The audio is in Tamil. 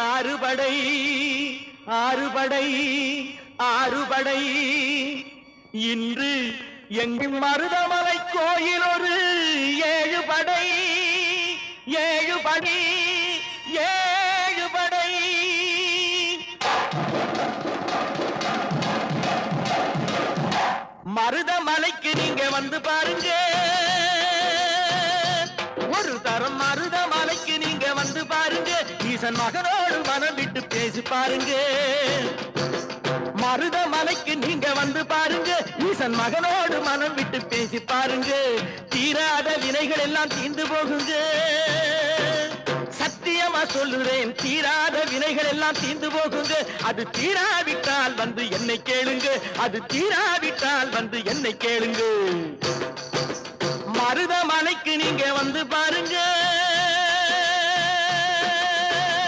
ஆறுபடை ஆறுபடை ஆறுபடை இன்று எங்கும் மருதமலை கோயில் ஒரு ஏழுபடை ஏழுபடை ஏழுபடை மருதமலைக்கு நீங்க வந்து பாருங்க ஒரு தரம் மருதமலைக்கு நீங்க வந்து பாருங்க ஈசன் மகனோடு மனம் விட்டு பேசி பாருங்க மருதமலைக்கு நீங்க வந்து பாருங்க ஈசன் மகனோடு மனம் விட்டு பேசி பாருங்க தீராத வினைகள் எல்லாம் தீர்ந்து போகுங்க சத்தியமா சொல்லுறேன் தீராத வினைகள் எல்லாம் தீர்ந்து போகுங்க அது தீராவிட்டால் வந்து என்னை கேளுங்க அது தீராவிட்டால் வந்து என்னை கேளுங்க மருதமலைக்கு நீங்க வந்து பாருங்க